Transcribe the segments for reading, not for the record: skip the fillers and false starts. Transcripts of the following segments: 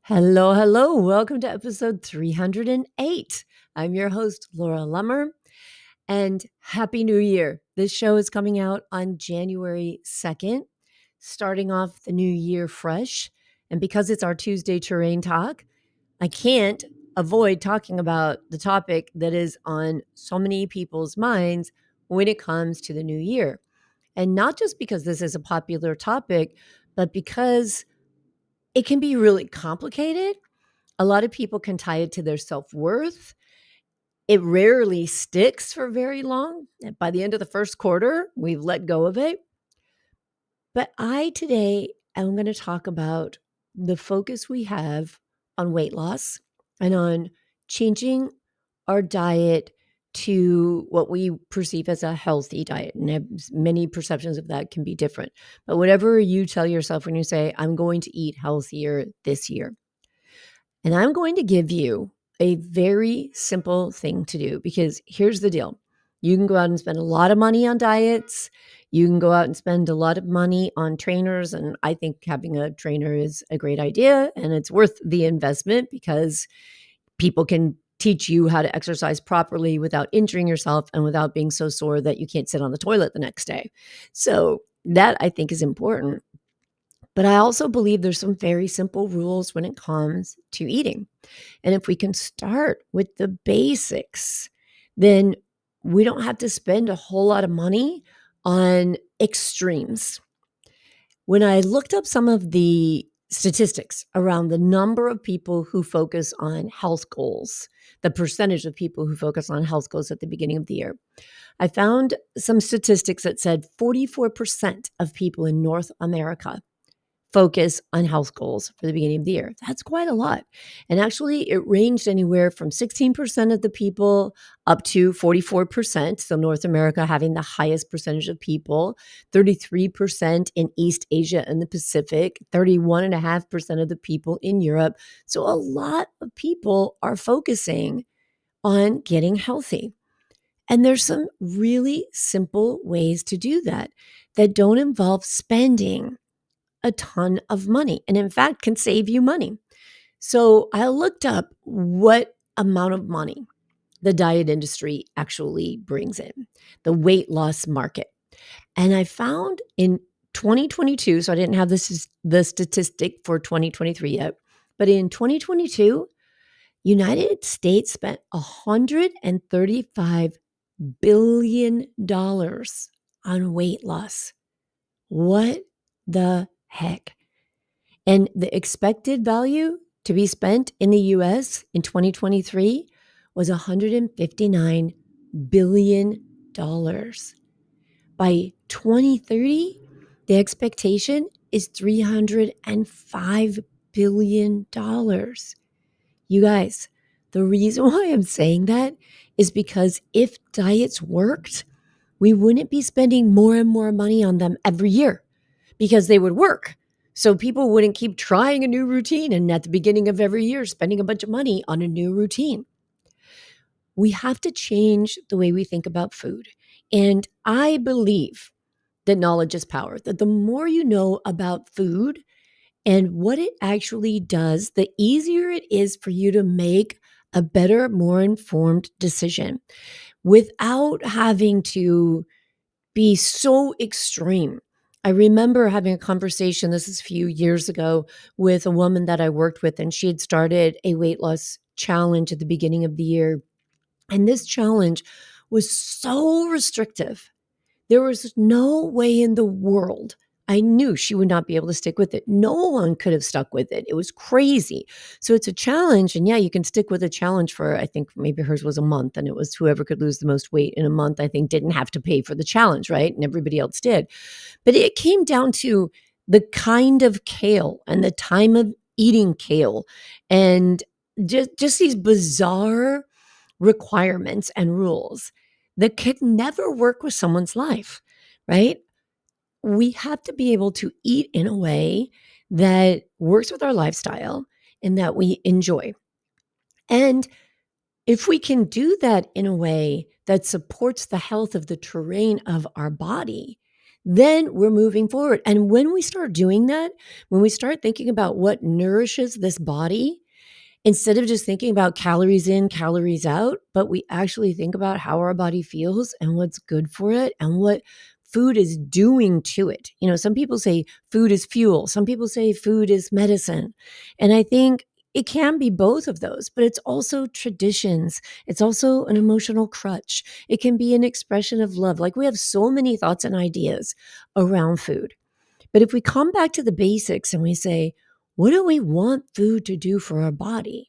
Hello, hello. Welcome to episode 308. I'm your host, Laura Lummer, and Happy New Year. This show is coming out on January 2nd, starting off the new year fresh. And because it's our Tuesday terrain talk, I can't avoid talking about the topic that is on so many people's minds when it comes to the new year. And not just because this is a popular topic, but because it can be really complicated. A lot of people can tie it to their self-worth. It rarely sticks for very long. And by the end of the first quarter, we've let go of it. But I today am going to talk about the focus we have on weight loss and on changing our diet to what we perceive as a healthy diet. And many perceptions of that can be different. But whatever you tell yourself when you say, I'm going to eat healthier this year. And I'm going to give you a very simple thing to do because here's the deal. You can go out and spend a lot of money on diets. You can go out and spend a lot of money on trainers. And I think having a trainer is a great idea and it's worth the investment because people can teach you how to exercise properly without injuring yourself and without being so sore that you can't sit on the toilet the next day. So that I think is important. But I also believe there's some very simple rules when it comes to eating. And if we can start with the basics, then we don't have to spend a whole lot of money on extremes. When I looked up some of the statistics around the number of people who focus on health goals, the percentage of people who focus on health goals at the beginning of the year, I found some statistics that said 44% of people in North America focus on health goals for the beginning of the year. That's quite a lot. And actually, it ranged anywhere from 16% of the people up to 44%. So, North America having the highest percentage of people, 33% in East Asia and the Pacific, 31.5% of the people in Europe. So, a lot of people are focusing on getting healthy. And there's some really simple ways to do that that don't involve spending a ton of money and in fact can save you money. So I looked up what amount of money the diet industry actually brings in, the weight loss market. And I found in 2022, so I didn't have the statistic for 2023 yet, but in 2022, United States spent $135 billion on weight loss. What the heck? And the expected value to be spent in the US in 2023 was $159 billion. By 2030, the expectation is $305 billion. You guys, the reason why I'm saying that is because if diets worked, we wouldn't be spending more and more money on them every year because they would work. So people wouldn't keep trying a new routine and at the beginning of every year spending a bunch of money on a new routine. We have to change the way we think about food. And I believe that knowledge is power, that the more you know about food and what it actually does, the easier it is for you to make a better, more informed decision without having to be so extreme. I remember having a conversation, this is a few years ago, with a woman that I worked with, and she had started a weight loss challenge at the beginning of the year. And this challenge was so restrictive. There was no way in the world. I knew she would not be able to stick with it. No one could have stuck with it. It was crazy. So it's a challenge. And yeah, you can stick with a challenge for, I think maybe hers was a month. And it was whoever could lose the most weight in a month, I think, didn't have to pay for the challenge, right? And everybody else did. But it came down to the kind of kale and the time of eating kale and just these bizarre requirements and rules that could never work with someone's life, right? We have to be able to eat in a way that works with our lifestyle and that we enjoy. And if we can do that in a way that supports the health of the terrain of our body, then we're moving forward. And when we start doing that, when we start thinking about what nourishes this body, instead of just thinking about calories in, calories out, but we actually think about how our body feels and what's good for it and what food is doing to it. Some people say food is fuel, some people say food is medicine. And I think it can be both of those, but it's also traditions. It's also an emotional crutch. It can be an expression of love. Like, we have so many thoughts and ideas around food. But if we come back to the basics and we say, what do we want food to do for our body?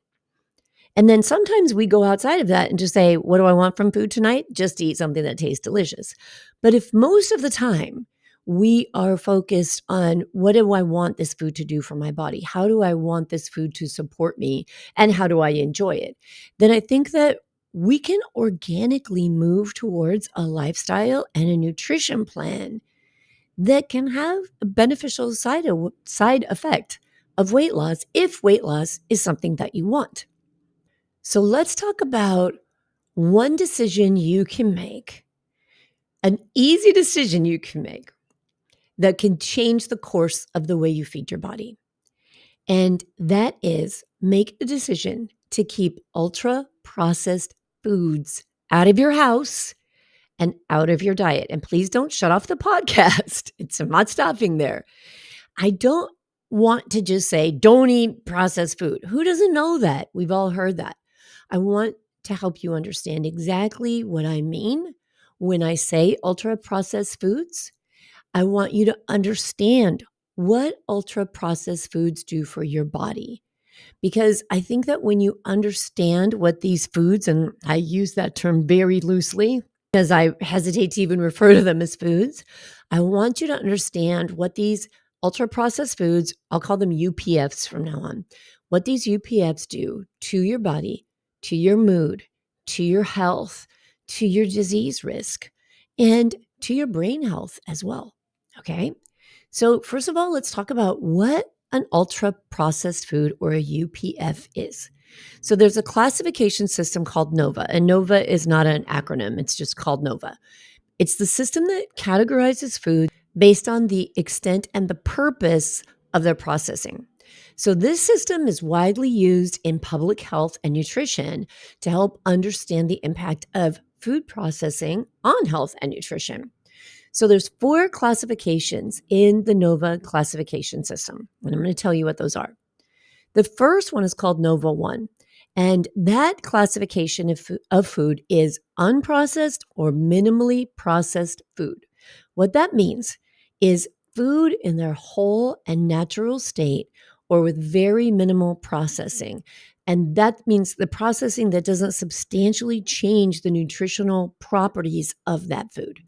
And then sometimes we go outside of that and just say, what do I want from food tonight? Just to eat something that tastes delicious. But if most of the time we are focused on, what do I want this food to do for my body? How do I want this food to support me? And how do I enjoy it? Then I think that we can organically move towards a lifestyle and a nutrition plan that can have a beneficial side effect of weight loss, if weight loss is something that you want. So let's talk about one decision you can make, an easy decision you can make that can change the course of the way you feed your body. And that is, make a decision to keep ultra processed foods out of your house and out of your diet. And please don't shut off the podcast. I'm not stopping there. I don't want to just say, don't eat processed food. Who doesn't know that? We've all heard that. I want to help you understand exactly what I mean when I say ultra processed foods. I want you to understand what ultra processed foods do for your body. Because I think that when you understand what these foods, and I use that term very loosely because I hesitate to even refer to them as foods, I want you to understand what these ultra processed foods, I'll call them UPFs from now on, what these UPFs do to your body, to your mood, to your health, to your disease risk, and to your brain health as well. Okay. So, first of all, let's talk about what an ultra processed food, or a UPF, is. So there's a classification system called NOVA, and NOVA is not an acronym, it's just called NOVA. It's the system that categorizes food based on the extent and the purpose of their processing. So this system is widely used in public health and nutrition to help understand the impact of food processing on health and nutrition. So there's 4 classifications in the NOVA classification system, and I'm going to tell you what those are. The first one is called NOVA 1, and that classification of food is unprocessed or minimally processed food. What that means is food in their whole and natural state, or with very minimal processing. And that means the processing that doesn't substantially change the nutritional properties of that food.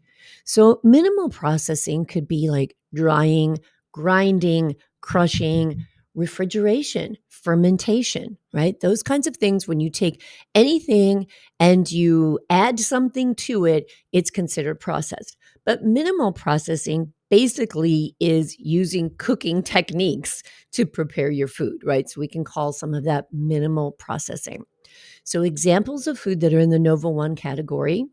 So minimal processing could be like drying, grinding, crushing, refrigeration, fermentation, right? Those kinds of things. When you take anything and you add something to it, it's considered processed. But minimal processing basically is using cooking techniques to prepare your food, right? So we can call some of that minimal processing. So examples of food that are in the NOVA 1 category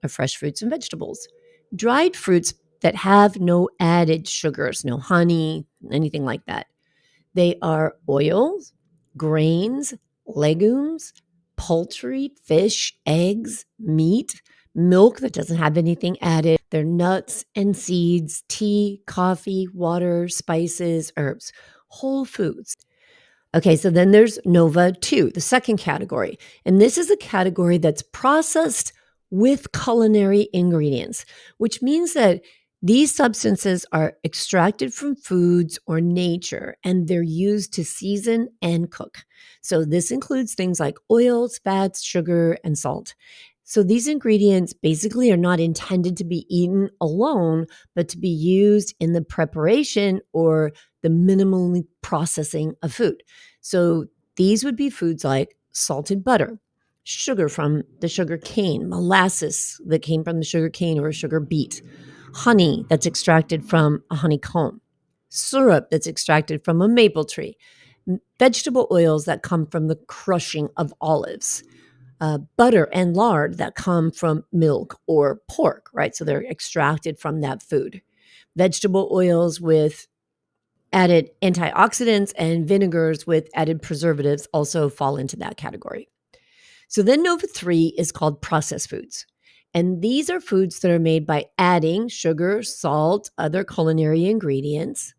are fresh fruits and vegetables, dried fruits that have no added sugars, no honey, anything like that. They are oils, grains, legumes, poultry, fish, eggs, meat, milk that doesn't have anything added. They're nuts and seeds, tea, coffee, water, spices, herbs, whole foods. Okay, so then there's NOVA 2, the second category. And this is a category that's processed with culinary ingredients, which means that these substances are extracted from foods or nature, and they're used to season and cook. So this includes things like oils, fats, sugar, and salt. So these ingredients basically are not intended to be eaten alone, but to be used in the preparation or the minimal processing of food. So these would be foods like salted butter, sugar from the sugar cane, molasses that came from the sugar cane or a sugar beet, honey that's extracted from a honeycomb, syrup that's extracted from a maple tree, vegetable oils that come from the crushing of olives, butter and lard that come from milk or pork, right? So they're extracted from that food. vegetable oils with added antioxidants, and vinegars with added preservatives also fall into that category. So then Nova 3 is called processed foods. And these are foods that are made by adding sugar, salt, other culinary ingredients,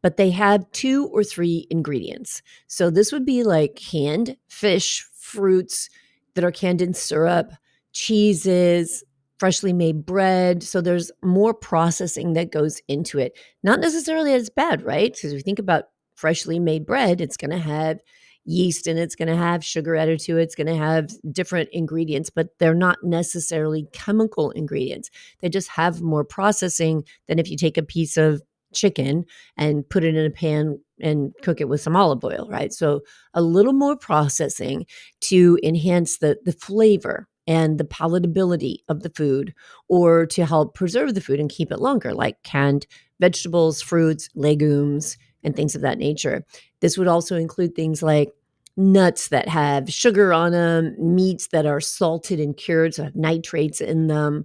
but they have 2 or 3 ingredients. So this would be like canned fish, fruits that are canned in syrup, cheeses, freshly made bread. So there's more processing that goes into it. Not necessarily as bad, right? Because if you think about freshly made bread, it's going to have yeast and it's going to have sugar added to it. It's going to have different ingredients, but they're not necessarily chemical ingredients. They just have more processing than if you take a piece of chicken and put it in a pan and cook it with some olive oil, right? So a little more processing to enhance the flavor and the palatability of the food, or to help preserve the food and keep it longer, like canned vegetables, fruits, legumes, and things of that nature. This would also include things like nuts that have sugar on them, meats that are salted and cured, so have nitrates in them,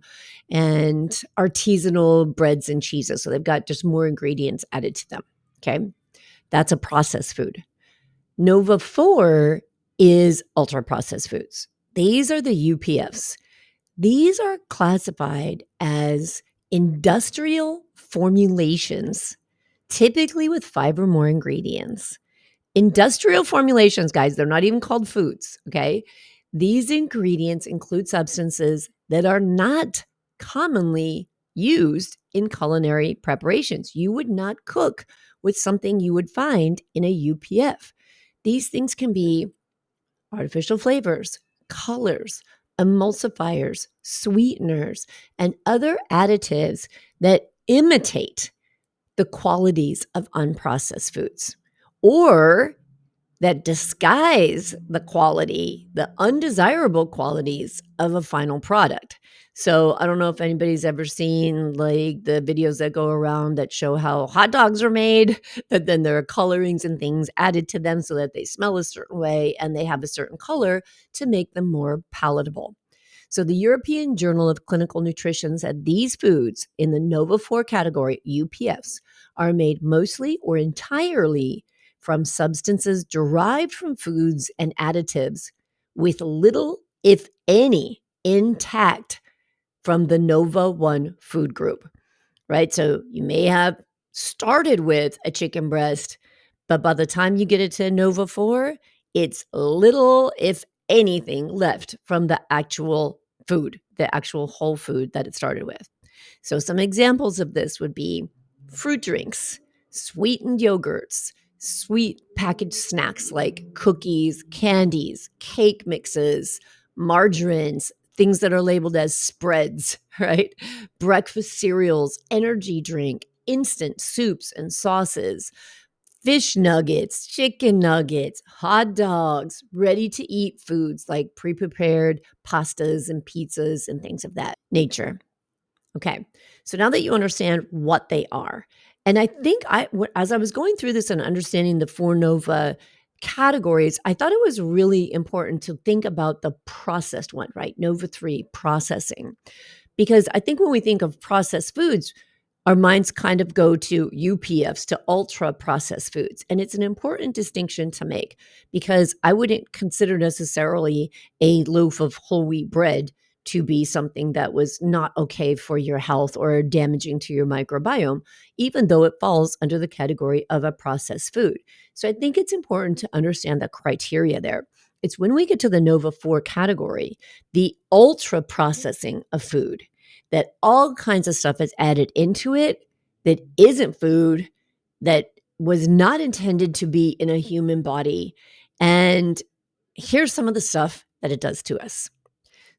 and artisanal breads and cheeses. So they've got just more ingredients added to them. Okay. That's a processed food. Nova 4 is ultra processed foods. These are the UPFs. These are classified as industrial formulations, typically with 5 or more ingredients. Industrial formulations, guys, they're not even called foods, okay? These ingredients include substances that are not commonly used in culinary preparations. You would not cook with something you would find in a UPF. These things can be artificial flavors, colors, emulsifiers, sweeteners, and other additives that imitate the qualities of unprocessed foods, or that disguise the quality, the undesirable qualities of a final product. So I don't know if anybody's ever seen like the videos that go around that show how hot dogs are made, but then there are colorings and things added to them so that they smell a certain way and they have a certain color to make them more palatable. So the European Journal of Clinical Nutrition said these foods in the Nova 4 category, UPFs, are made mostly or entirely from substances derived from foods and additives with little, if any, intact from the Nova 1 food group, right? So you may have started with a chicken breast, but by the time you get it to Nova 4, it's little, if anything, left from the actual food, the actual whole food that it started with. So some examples of this would be fruit drinks, sweetened yogurts, sweet packaged snacks like cookies, candies, cake mixes, margarines, things that are labeled as spreads, right? Breakfast cereals, energy drink, instant soups and sauces, fish nuggets, chicken nuggets, hot dogs, ready to eat foods like pre prepared pastas and pizzas and things of that nature. Okay. So now that you understand what they are, and I think as I was going through this and understanding the 4 Nova categories, I thought it was really important to think about the processed one, right? Nova 3, processing. Because I think when we think of processed foods, our minds kind of go to UPFs, to ultra processed foods. And it's an important distinction to make, because I wouldn't consider necessarily a loaf of whole wheat bread to be something that was not okay for your health or damaging to your microbiome, even though it falls under the category of a processed food. So I think it's important to understand the criteria there. It's when we get to the Nova 4 category, the ultra processing of food, that all kinds of stuff is added into it that isn't food, that was not intended to be in a human body. And here's some of the stuff that it does to us.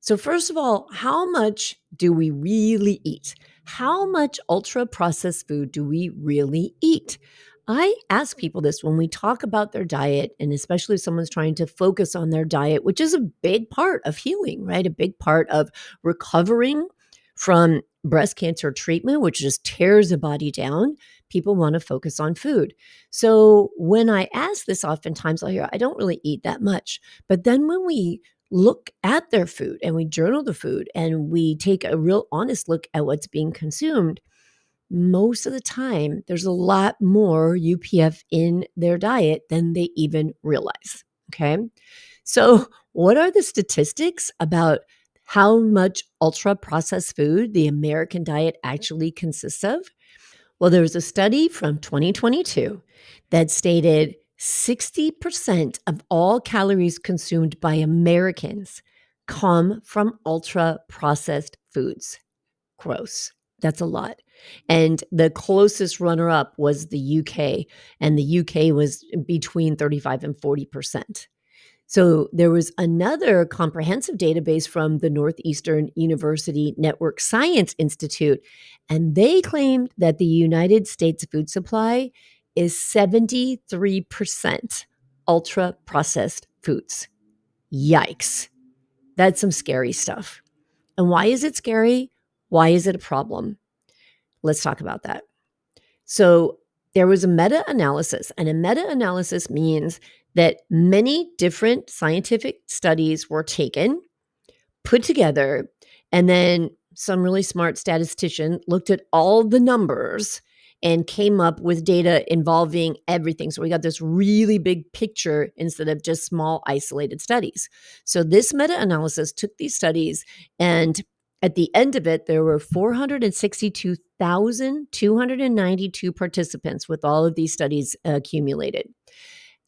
So, first of all, how much do we really eat? How much ultra processed food do we really eat? I ask people this when we talk about their diet, and especially if someone's trying to focus on their diet, which is a big part of healing, right? A big part of recovering from breast cancer treatment, which just tears the body down. People want to focus on food. So, when I ask this, oftentimes I'll hear, I don't really eat that much. But then when we look at their food and we journal the food and we take a real honest look at what's being consumed, most of the time, there's a lot more UPF in their diet than they even realize. Okay. So, what are the statistics about how much ultra processed food the American diet actually consists of? Well, there was a study from 2022 that stated 60% of all calories consumed by Americans come from ultra processed foods. Gross. That's a lot. And the closest runner up was the UK, and the UK was between 35 and 40%. So there was another comprehensive database from the Northeastern University Network Science Institute, and they claimed that the United States food supply is 73% ultra processed foods. Yikes. That's some scary stuff. And why is it scary? Why is it a problem? Let's talk about that. So there was a meta-analysis, and a meta-analysis means that many different scientific studies were taken, put together, and then some really smart statistician looked at all the numbers and came up with data involving everything. So we got this really big picture instead of just small isolated studies. So this meta-analysis took these studies, and at the end of it, there were 462,292 participants with all of these studies accumulated.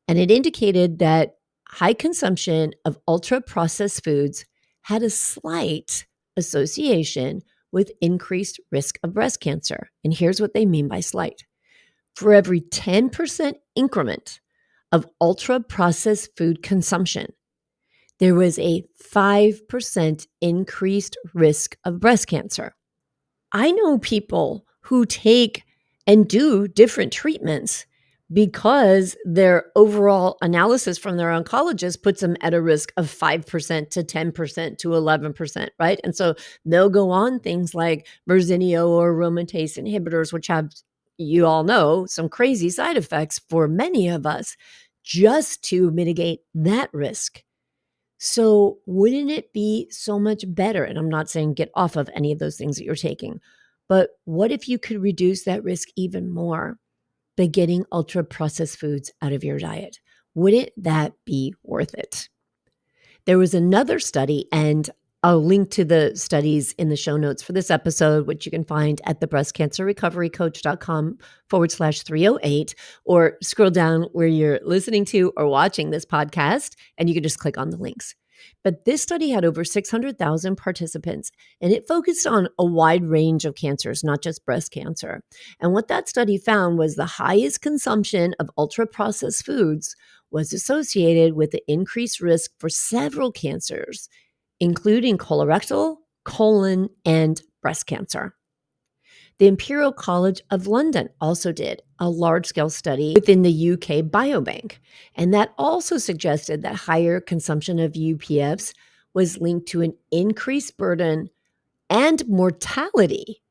And it indicated that high consumption of ultra processed foods had a slight association with increased risk of breast cancer. And here's what they mean by slight. For every 10% increment of ultra processed food consumption, there was a 5% increased risk of breast cancer. I know people who take and do different treatments because their overall analysis from their oncologist puts them at a risk of 5% to 10% to 11%, right? And so they'll go on things like Verzenio or aromatase inhibitors, which have, you all know, some crazy side effects for many of us, just to mitigate that risk. So, wouldn't it be so much better? And I'm not saying get off of any of those things that you're taking, but what if you could reduce that risk even more by getting ultra processed foods out of your diet? Wouldn't that be worth it? There was another study, and I'll link to the studies in the show notes for this episode, which you can find at the breastcancerrecoverycoach.com/308, or scroll down where you're listening to or watching this podcast, and you can just click on the links. But this study had over 600,000 participants, and it focused on a wide range of cancers, not just breast cancer. And what that study found was the highest consumption of ultra processed foods was associated with the increased risk for several cancers, including colorectal, colon, and breast cancer. The Imperial College of London also did a large-scale study within the UK Biobank, and that also suggested that higher consumption of UPFs was linked to an increased burden and mortality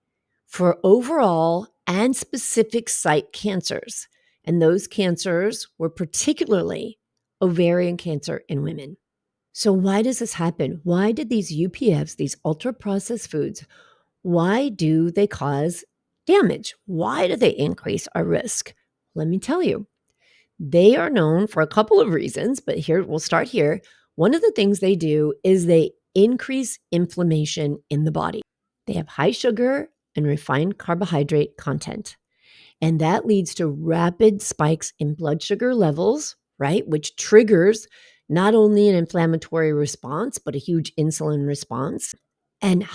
for overall and specific site cancers. And those cancers were particularly ovarian cancer in women. So why does this happen? Why did these UPFs, these ultra processed foods, why do they cause damage? Why do they increase our risk? Let me tell you. They are known for a couple of reasons, but here we'll start here. One of the things they do is they increase inflammation in the body. They have high sugar and refined carbohydrate content. And that leads to rapid spikes in blood sugar levels, right? Which triggers not only an inflammatory response, but a huge insulin response. And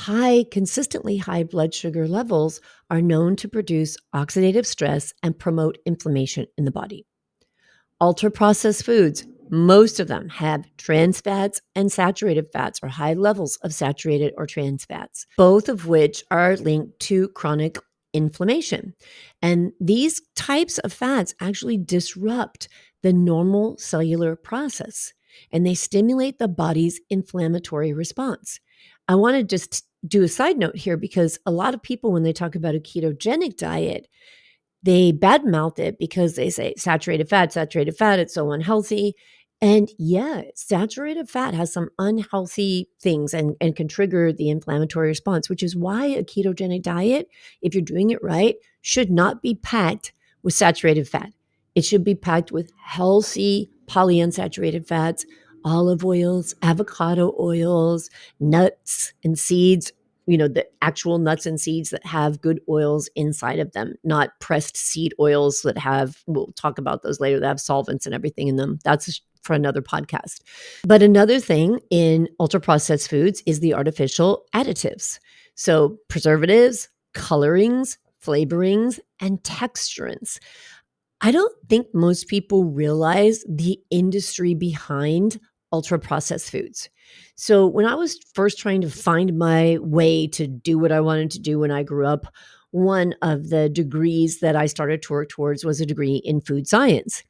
consistently high blood sugar levels are known to produce oxidative stress and promote inflammation in the body. Ultra processed foods, most of them have trans fats and saturated fats, or high levels of saturated or trans fats, both of which are linked to chronic inflammation. And these types of fats actually disrupt the normal cellular process, and they stimulate the body's inflammatory response. I want to just do a side note here, because a lot of people, when they talk about a ketogenic diet, they badmouth it because they say saturated fat, it's so unhealthy. And yeah, saturated fat has some unhealthy things and can trigger the inflammatory response, which is why a ketogenic diet, if you're doing it right, should not be packed with saturated fat. It should be packed with healthy polyunsaturated fats, olive oils, avocado oils, nuts and seeds, the actual nuts and seeds that have good oils inside of them, not pressed seed oils that we'll talk about those later, that have solvents and everything in them. That's for another podcast. But another thing in ultra processed foods is the artificial additives. So preservatives, colorings, flavorings, and texturants. I don't think most people realize the industry behind ultra processed foods. So, when I was first trying to find my way to do what I wanted to do when I grew up, one of the degrees that I started to work towards was a degree in food science.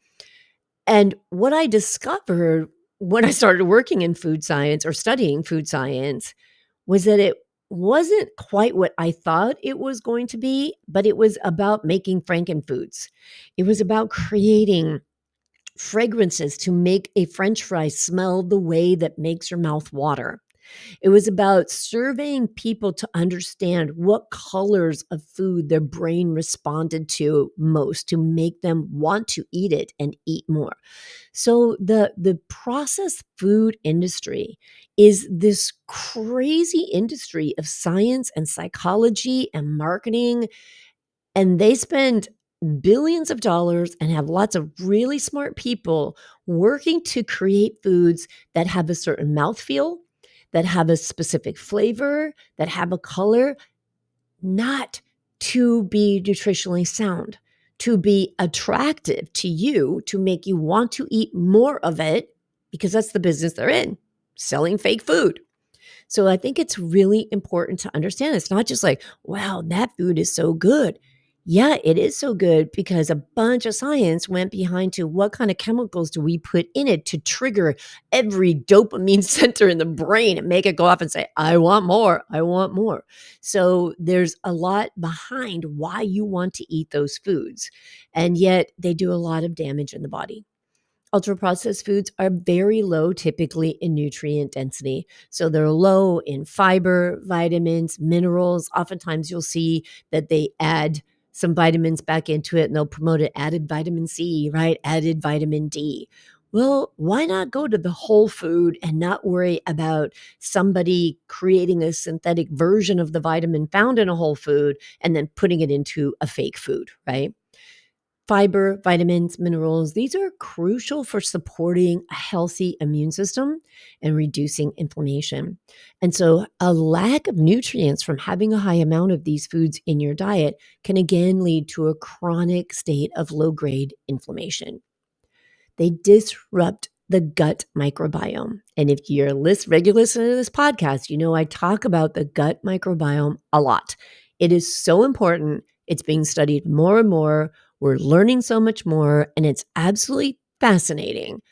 And what I discovered when I started working in food science or studying food science was that it wasn't quite what I thought it was going to be, but it was about making frankenfoods. It was about creating fragrances to make a french fry smell the way that makes your mouth water. It was about surveying people to understand what colors of food their brain responded to most to make them want to eat it and eat more. So the processed food industry is this crazy industry of science and psychology and marketing, and they spend billions of dollars and have lots of really smart people working to create foods that have a certain mouthfeel, that have a specific flavor, that have a color, not to be nutritionally sound, to be attractive to you, to make you want to eat more of it, because that's the business they're in, selling fake food. So I think it's really important to understand it's not just like, wow, that food is so good. Yeah, it is so good because a bunch of science went behind to what kind of chemicals do we put in it to trigger every dopamine center in the brain and make it go off and say, I want more, I want more. So there's a lot behind why you want to eat those foods. And yet they do a lot of damage in the body. Ultra processed foods are very low typically in nutrient density. So they're low in fiber, vitamins, minerals. Oftentimes you'll see that they add some vitamins back into it and they'll promote it added vitamin C, right? Added vitamin D. Well, why not go to the whole food and not worry about somebody creating a synthetic version of the vitamin found in a whole food and then putting it into a fake food, right? Fiber, vitamins, minerals, these are crucial for supporting a healthy immune system and reducing inflammation. And so, a lack of nutrients from having a high amount of these foods in your diet can again lead to a chronic state of low grade inflammation. They disrupt the gut microbiome. And if you're a regular listener to this podcast, you know I talk about the gut microbiome a lot. It is so important. It's being studied more and more. We're learning so much more, and it's absolutely fascinating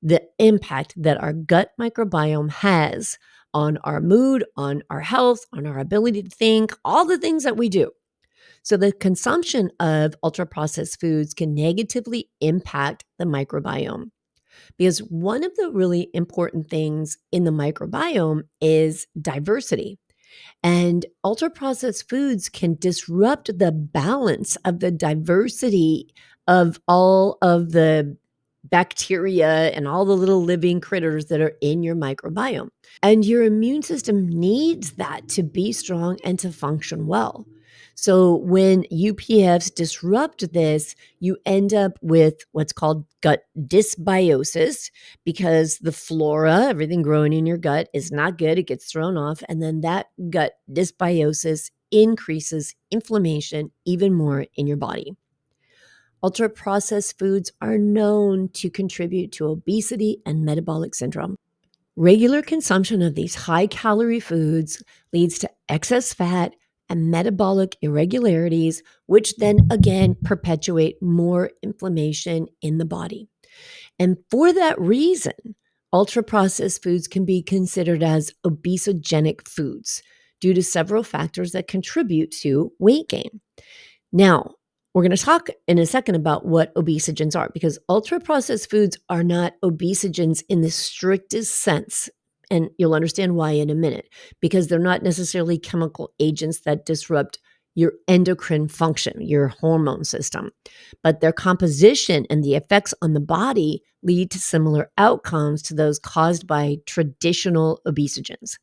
the impact that our gut microbiome has on our mood, on our health, on our ability to think, all the things that we do. So, the consumption of ultra processed foods can negatively impact the microbiome because one of the really important things in the microbiome is diversity. And ultra processed foods can disrupt the balance of the diversity of all of the bacteria and all the little living critters that are in your microbiome. And your immune system needs that to be strong and to function well. So when UPFs disrupt this, you end up with what's called gut dysbiosis because the flora, everything growing in your gut, is not good. It gets thrown off. And then that gut dysbiosis increases inflammation even more in your body. Ultra processed foods are known to contribute to obesity and metabolic syndrome. Regular consumption of these high calorie foods leads to excess fat and metabolic irregularities, which then again perpetuate more inflammation in the body. And for that reason, ultra processed foods can be considered as obesogenic foods due to several factors that contribute to weight gain. Now, We're going to talk in a second about what obesogens are, because ultra-processed foods are not obesogens in the strictest sense. And you'll understand why in a minute, because they're not necessarily chemical agents that disrupt your endocrine function, your hormone system. But their composition and the effects on the body lead to similar outcomes to those caused by traditional obesogens.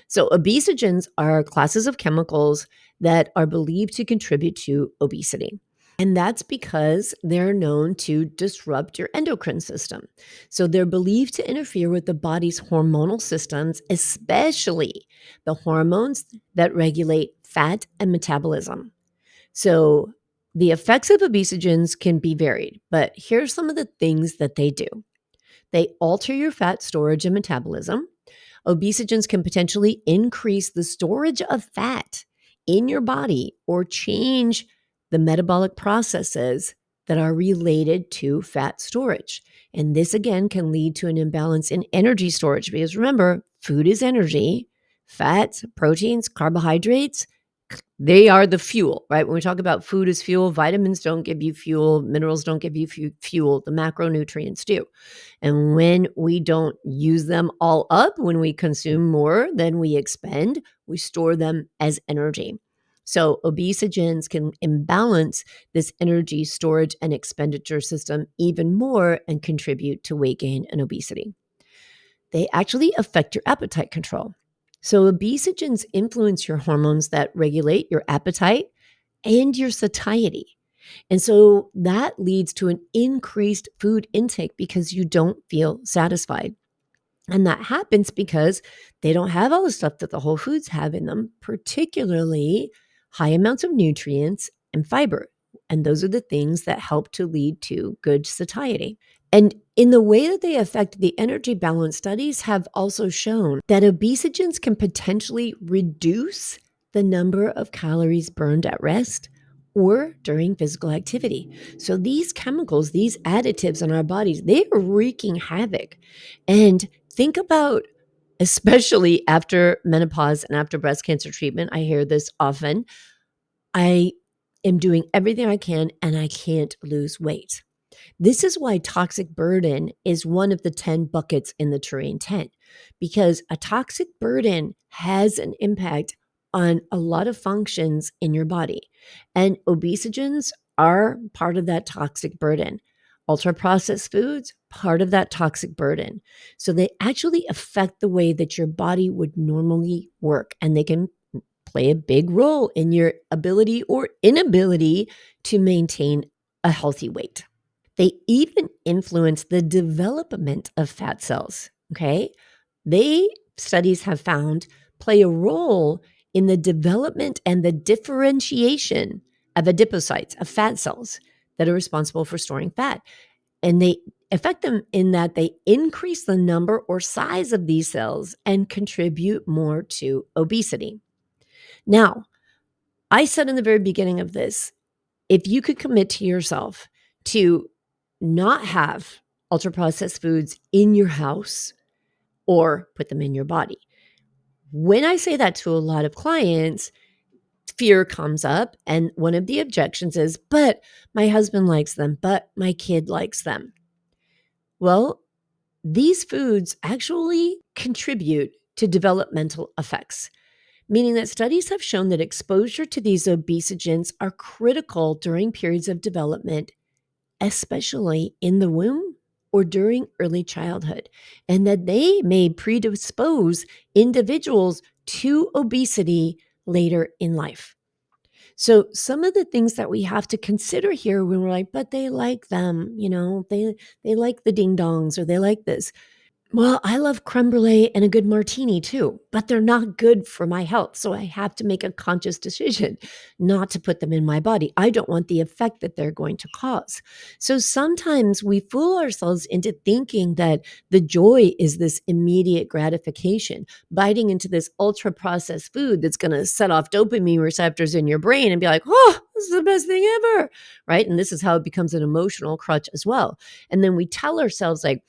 So, obesogens are classes of chemicals that are believed to contribute to obesity. And that's because they're known to disrupt your endocrine system. So they're believed to interfere with the body's hormonal systems, especially the hormones that regulate fat and metabolism. So the effects of obesogens can be varied, but here's some of the things that they do. They alter your fat storage and metabolism. Obesogens can potentially increase the storage of fat in your body or change the metabolic processes that are related to fat storage. And this again can lead to an imbalance in energy storage, because remember, food is energy. Fats, proteins, carbohydrates, they are the fuel, right? When we talk about food as fuel, vitamins don't give you fuel, minerals don't give you fuel, the macronutrients do. And when we don't use them all up, when we consume more than we expend, we store them as energy. So obesogens can imbalance this energy storage and expenditure system even more and contribute to weight gain and obesity. They actually affect your appetite control. So obesogens influence your hormones that regulate your appetite and your satiety. And so that leads to an increased food intake because you don't feel satisfied. And that happens because they don't have all the stuff that the whole foods have in them, particularly high amounts of nutrients and fiber. And those are the things that help to lead to good satiety. And in the way that they affect the energy balance, studies have also shown that obesogens can potentially reduce the number of calories burned at rest or during physical activity. So these chemicals, these additives in our bodies, they are wreaking havoc. And think about, especially after menopause and after breast cancer treatment, I hear this often. I am doing everything I can and I can't lose weight. This is why toxic burden is one of the 10 buckets in the terrain 10, because a toxic burden has an impact on a lot of functions in your body. And obesogens are part of that toxic burden. Ultra processed foods, part of that toxic burden. So they actually affect the way that your body would normally work, and they can play a big role in your ability or inability to maintain a healthy weight. They even influence the development of fat cells. Okay. Studies have found, play a role in the development and the differentiation of adipocytes, of fat cells that are responsible for storing fat. And they affect them in that they increase the number or size of these cells and contribute more to obesity. Now, I said in the very beginning of this, if you could commit to yourself to not have ultra processed foods in your house or put them in your body. When I say that to a lot of clients, fear comes up. And one of the objections is, but my husband likes them, but my kid likes them. Well, these foods actually contribute to developmental effects, meaning that studies have shown that exposure to these obesogens are critical during periods of development, especially in the womb or during early childhood, and that they may predispose individuals to obesity later in life. So some of the things that we have to consider here when we're like, but they like them, they like the ding dongs or they like this. Well, I love creme brulee and a good martini too, but they're not good for my health. So I have to make a conscious decision not to put them in my body. I don't want the effect that they're going to cause. So sometimes we fool ourselves into thinking that the joy is this immediate gratification, biting into this ultra processed food that's going to set off dopamine receptors in your brain and be like, oh, this is the best thing ever, right? And this is how it becomes an emotional crutch as well. And then we tell ourselves like,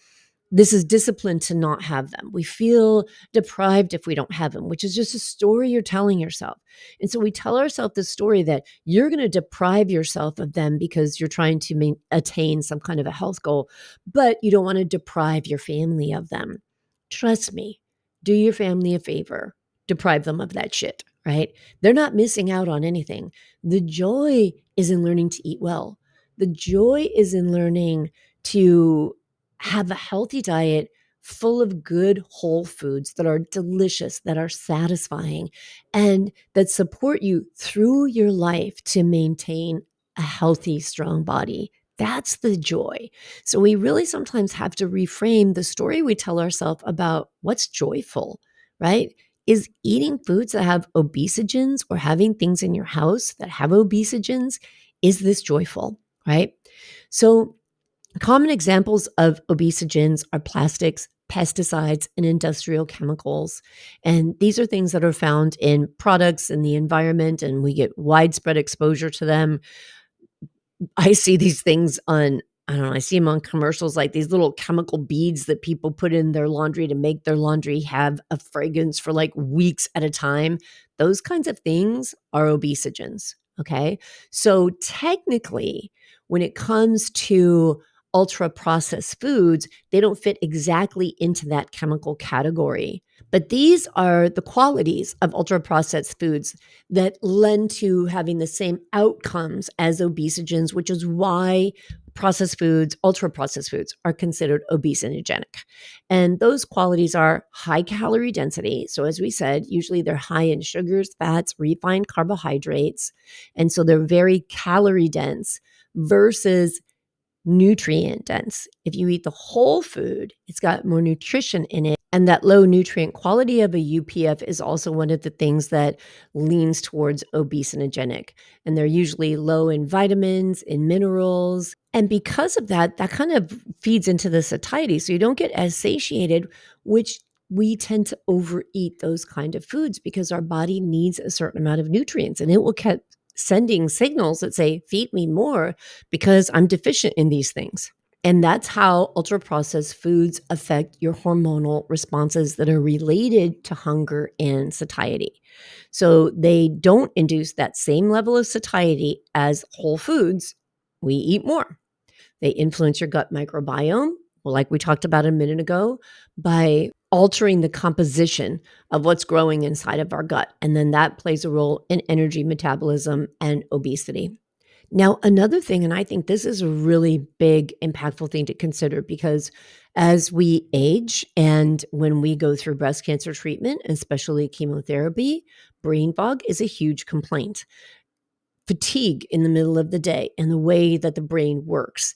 this is discipline to not have them. We feel deprived if we don't have them, which is just a story you're telling yourself. And so we tell ourselves this story that you're going to deprive yourself of them because you're trying to attain some kind of a health goal, but you don't want to deprive your family of them. Trust me, do your family a favor, deprive them of that shit, right? They're not missing out on anything. The joy is in learning to eat well. The joy is in learning to have a healthy diet full of good whole foods that are delicious, that are satisfying, and that support you through your life to maintain a healthy, strong body. That's the joy. So we really sometimes have to reframe the story we tell ourselves about what's joyful, right? Is eating foods that have obesogens or having things in your house that have obesogens, is this joyful, right? So common examples of obesogens are plastics, pesticides, and industrial chemicals. And these are things that are found in products in the environment, and we get widespread exposure to them. I see these things on, I don't know, I see them on commercials, like these little chemical beads that people put in their laundry to make their laundry have a fragrance for like weeks at a time. Those kinds of things are obesogens. Okay. So technically, when it comes to ultra processed foods, they don't fit exactly into that chemical category. But these are the qualities of ultra processed foods that lend to having the same outcomes as obesogens, which is why processed foods, ultra processed foods, are considered obesogenic. And those qualities are high calorie density. So, as we said, usually they're high in sugars, fats, refined carbohydrates. And so they're very calorie dense versus nutrient dense. If you eat the whole food, it's got more nutrition in it. And that low nutrient quality of a UPF is also one of the things that leans towards obesogenic. And they're usually low in vitamins, in minerals. And because of that, that kind of feeds into the satiety. So you don't get as satiated, which we tend to overeat those kind of foods because our body needs a certain amount of nutrients, and it will keep sending signals that say, feed me more because I'm deficient in these things. And that's how ultra processed foods affect your hormonal responses that are related to hunger and satiety. So they don't induce that same level of satiety as whole foods. We eat more. They influence your gut microbiome, well, like we talked about a minute ago, by altering the composition of what's growing inside of our gut. And then that plays a role in energy metabolism and obesity. Now, another thing, and I think this is a really big, impactful thing to consider, because as we age and when we go through breast cancer treatment, especially chemotherapy, brain fog is a huge complaint. Fatigue in the middle of the day and the way that the brain works,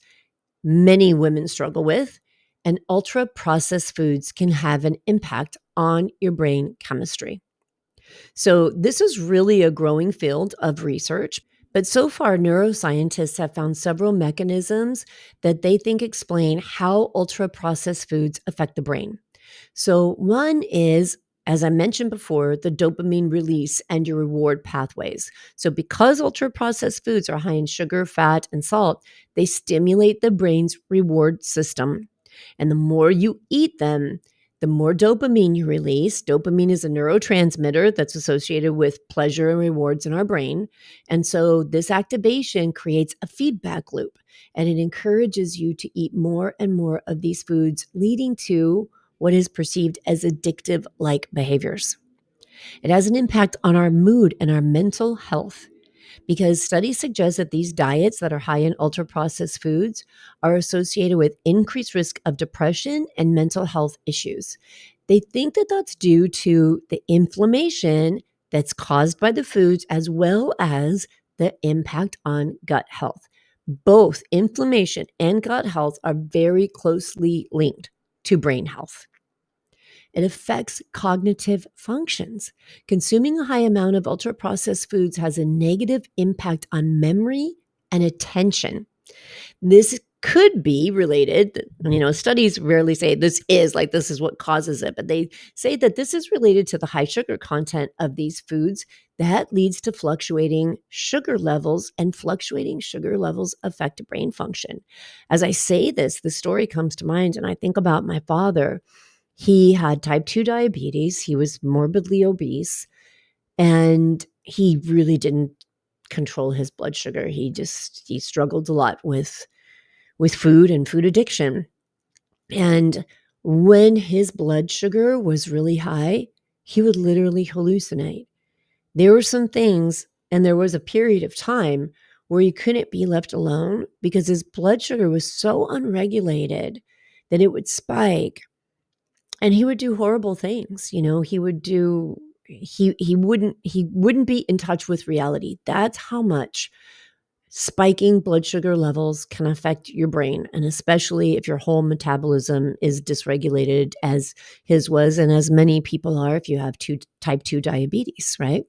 many women struggle with, and ultra processed foods can have an impact on your brain chemistry. So, this is really a growing field of research. But so far, neuroscientists have found several mechanisms that they think explain how ultra processed foods affect the brain. So, one is, as I mentioned before, the dopamine release and your reward pathways. So, because ultra processed foods are high in sugar, fat, and salt, they stimulate the brain's reward system. And the more you eat them, the more dopamine you release. Dopamine is a neurotransmitter that's associated with pleasure and rewards in our brain. And so this activation creates a feedback loop, and it encourages you to eat more and more of these foods, leading to what is perceived as addictive like behaviors. It has an impact on our mood and our mental health, because studies suggest that these diets that are high in ultra processed foods are associated with increased risk of depression and mental health issues. They think that that's due to the inflammation that's caused by the foods, as well as the impact on gut health. Both inflammation and gut health are very closely linked to brain health. It affects cognitive functions. Consuming a high amount of ultra processed foods has a negative impact on memory and attention. This could be related. Studies rarely say this is what causes it, but they say that this is related to the high sugar content of these foods that leads to fluctuating sugar levels, and fluctuating sugar levels affect brain function. As I say this, the story comes to mind, and I think about my father. He had type 2 diabetes. He was morbidly obese, and he really didn't control his blood sugar. He struggled a lot with food and food addiction. And when his blood sugar was really high, he would literally hallucinate. There were some things, and there was a period of time where he couldn't be left alone because his blood sugar was so unregulated that it would spike, and he would do horrible things. He wouldn't be in touch with reality. That's how much spiking blood sugar levels can affect your brain, and especially if your whole metabolism is dysregulated, as his was, and as many people are if you have type 2 diabetes, right?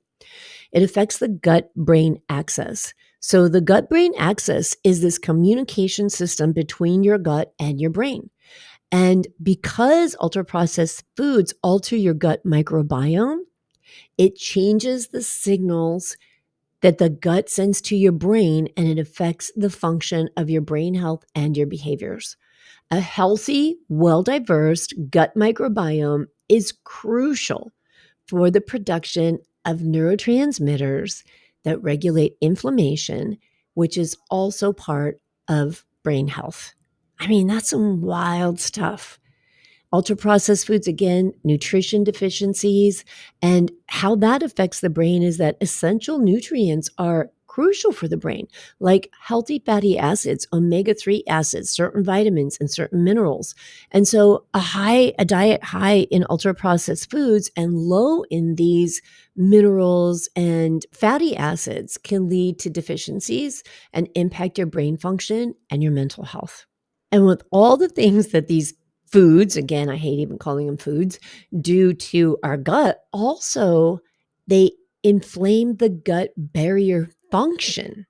It affects the gut brain axis. So the gut brain axis is this communication system between your gut and your brain. And because ultra processed foods alter your gut microbiome, it changes the signals that the gut sends to your brain, and it affects the function of your brain health and your behaviors. A healthy, well-diverse gut microbiome is crucial for the production of neurotransmitters that regulate inflammation, which is also part of brain health. I mean, that's some wild stuff. Ultra processed foods, again, nutrition deficiencies, and how that affects the brain is that essential nutrients are crucial for the brain, like healthy fatty acids, omega-3 acids, certain vitamins, and certain minerals. And so a diet high in ultra processed foods and low in these minerals and fatty acids can lead to deficiencies and impact your brain function and your mental health. And with all the things that these foods, again, I hate even calling them foods, do to our gut, also they inflame the gut barrier function.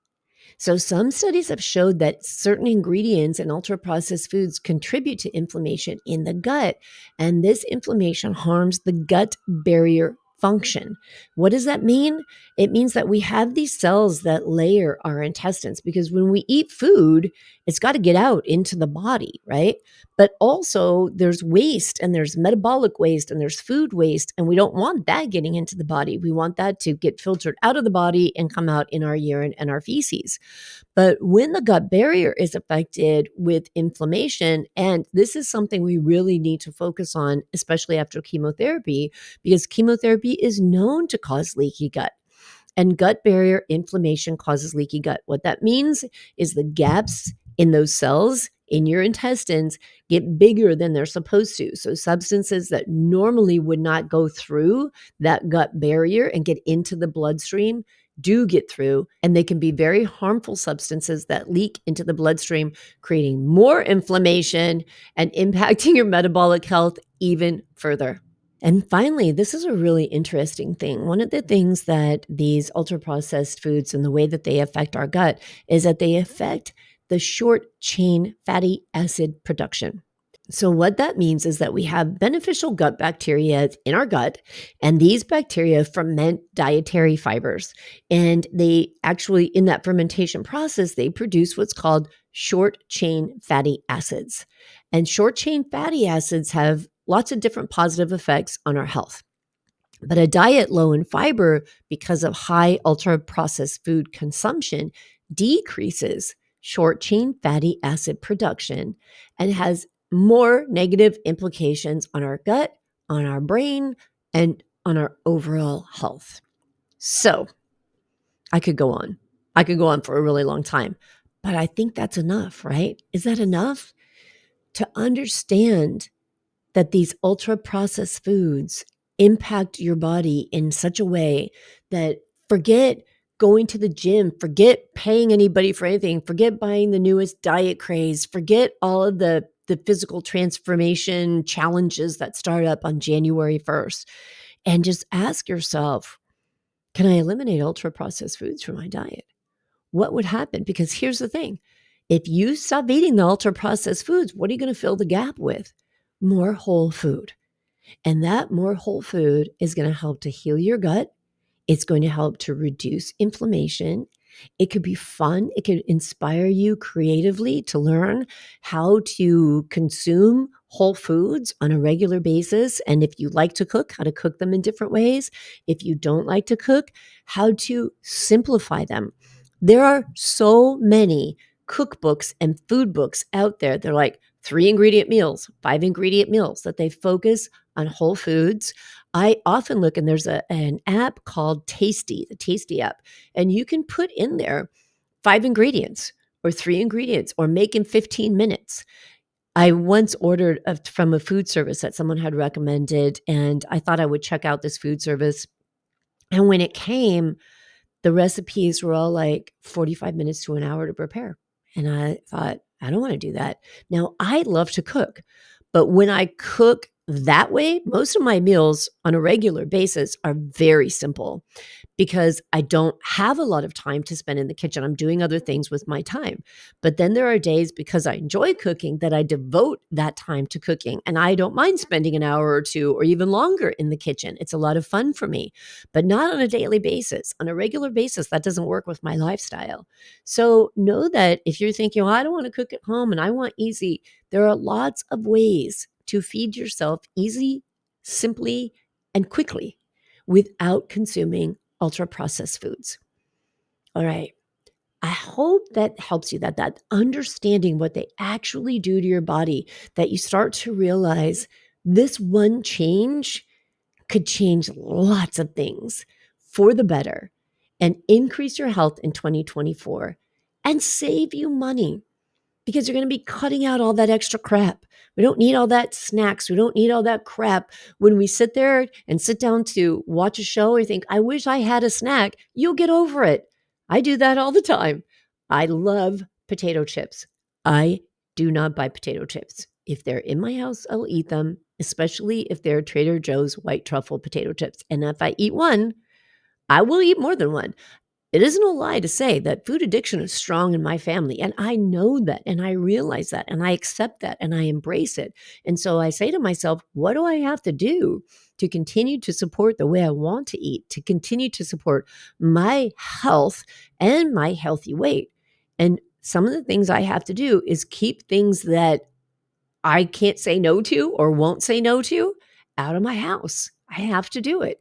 So some studies have showed that certain ingredients in ultra processed foods contribute to inflammation in the gut, and this inflammation harms the gut barrier function. What does that mean? It means that we have these cells that layer our intestines, because when we eat food, it's got to get out into the body, right? But also there's waste, and there's metabolic waste, and there's food waste, and we don't want that getting into the body. We want that to get filtered out of the body and come out in our urine and our feces. But when the gut barrier is affected with inflammation, and this is something we really need to focus on, especially after chemotherapy, because chemotherapy is known to cause leaky gut. And gut barrier inflammation causes leaky gut. What that means is the gaps in those cells in your intestines get bigger than they're supposed to. So substances that normally would not go through that gut barrier and get into the bloodstream do get through, and they can be very harmful substances that leak into the bloodstream, creating more inflammation and impacting your metabolic health even further. And finally, this is a really interesting thing. One of the things that these ultra processed foods and the way that they affect our gut is that they affect the short chain fatty acid production. So what that means is that we have beneficial gut bacteria in our gut, and these bacteria ferment dietary fibers. And they actually, in that fermentation process, they produce what's called short chain fatty acids. And short chain fatty acids have lots of different positive effects on our health. But a diet low in fiber, because of high ultra processed food consumption, decreases short chain fatty acid production and has more negative implications on our gut, on our brain, and on our overall health. So I could go on. I could go on for a really long time, but I think that's enough, right? Is that enough to understand that these ultra processed foods impact your body in such a way that, forget going to the gym, forget paying anybody for anything, forget buying the newest diet craze, forget all of the physical transformation challenges that start up on January 1st, and just ask yourself, can I eliminate ultra processed foods from my diet? What would happen? Because here's the thing. If you stop eating the ultra processed foods, what are you going to fill the gap with? More whole food. And that more whole food is going to help to heal your gut. It's going to help to reduce inflammation. It could be fun. It could inspire you creatively to learn how to consume whole foods on a regular basis. And if you like to cook, how to cook them in different ways. If you don't like to cook, how to simplify them. There are so many cookbooks and food books out there. They're like 3-ingredient meals, 5-ingredient meals that they focus on whole foods. I often look and there's an app called Tasty, the Tasty app, and you can put in there 5 ingredients or 3 ingredients or make in 15 minutes. I once ordered from a food service that someone had recommended, and I thought I would check out this food service. And when it came, the recipes were all like 45 minutes to an hour to prepare. And I thought, I don't want to do that. Now, I love to cook, but when I cook that way, most of my meals on a regular basis are very simple because I don't have a lot of time to spend in the kitchen. I'm doing other things with my time. But then there are days because I enjoy cooking that I devote that time to cooking. And I don't mind spending an hour or two or even longer in the kitchen. It's a lot of fun for me, but not on a daily basis. On a regular basis, that doesn't work with my lifestyle. So know that if you're thinking, well, I don't want to cook at home and I want easy, there are lots of ways to feed yourself easy, simply, and quickly without consuming ultra processed foods. All right. I hope that helps you, that understanding what they actually do to your body, that you start to realize this one change could change lots of things for the better and increase your health in 2024 and save you money because you're going to be cutting out all that extra crap. We don't need all that snacks. We don't need all that crap. When we sit there and sit down to watch a show and think, I wish I had a snack, you'll get over it. I do that all the time. I love potato chips. I do not buy potato chips. If they're in my house, I'll eat them, especially if they're Trader Joe's white truffle potato chips. And if I eat one, I will eat more than one. It isn't a lie to say that food addiction is strong in my family. And I know that, and I realize that, and I accept that, and I embrace it. And so I say to myself, what do I have to do to continue to support the way I want to eat, to continue to support my health and my healthy weight? And some of the things I have to do is keep things that I can't say no to or won't say no to out of my house. I have to do it.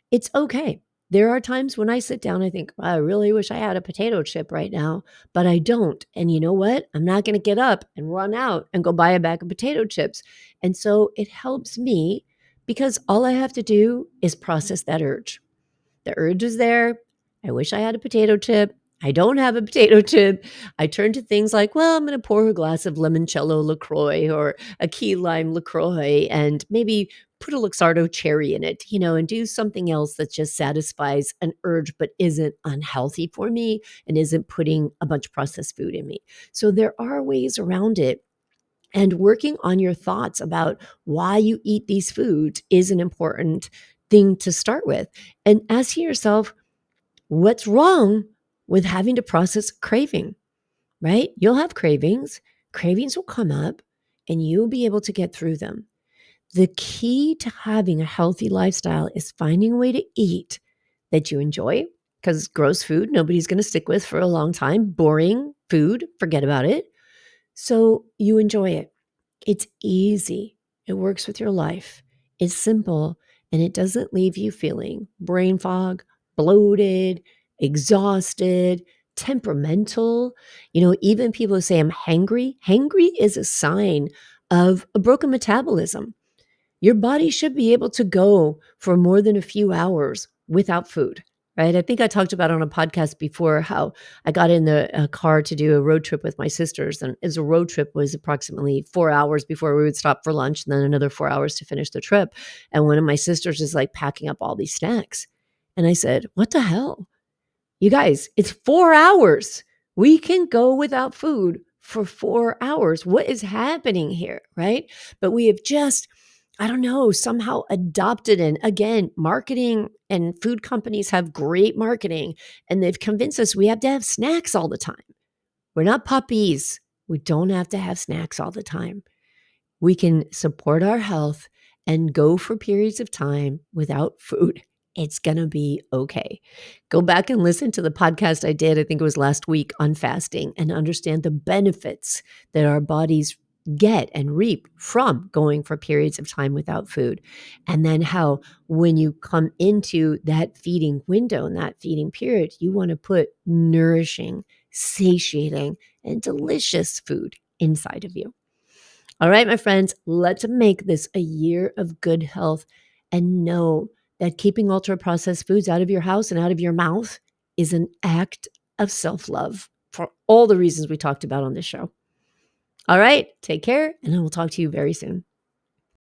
It's okay. There are times when I sit down, I think, "Wow, I really wish I had a potato chip right now, but I don't. And you know what? I'm not going to get up and run out and go buy a bag of potato chips." And so it helps me because all I have to do is process that urge. The urge is there. I wish I had a potato chip. I don't have a potato chip. I turn to things like, well, I'm going to pour a glass of limoncello LaCroix or a key lime LaCroix and maybe put a Luxardo cherry in it, and do something else that just satisfies an urge but isn't unhealthy for me and isn't putting a bunch of processed food in me. So there are ways around it. And working on your thoughts about why you eat these foods is an important thing to start with. And asking yourself, what's wrong with having to process craving, right? You'll have cravings. Cravings will come up and you'll be able to get through them. The key to having a healthy lifestyle is finding a way to eat that you enjoy, because gross food, nobody's going to stick with for a long time. Boring food, forget about it. So you enjoy it. It's easy. It works with your life. It's simple, and it doesn't leave you feeling brain fog, bloated, exhausted, temperamental. Even people who say I'm hangry, hangry is a sign of a broken metabolism. Your body should be able to go for more than a few hours without food, right? I think I talked about on a podcast before how I got in the car to do a road trip with my sisters. And as a road trip was approximately 4 hours before we would stop for lunch and then another 4 hours to finish the trip. And one of my sisters is like packing up all these snacks. And I said, what the hell? You guys, it's 4 hours. We can go without food for 4 hours. What is happening here, right? But we have just, I don't know, somehow adopted. And again, marketing and food companies have great marketing, and they've convinced us we have to have snacks all the time. We're not puppies. We don't have to have snacks all the time. We can support our health and go for periods of time without food. It's going to be okay. Go back and listen to the podcast I did, I think it was last week, on fasting, and understand the benefits that our bodies get and reap from going for periods of time without food. And then how, when you come into that feeding window and that feeding period, you want to put nourishing, satiating, and delicious food inside of you. All right, my friends, let's make this a year of good health, and know that keeping ultra processed foods out of your house and out of your mouth is an act of self-love for all the reasons we talked about on this show. All right, take care, and I will talk to you very soon.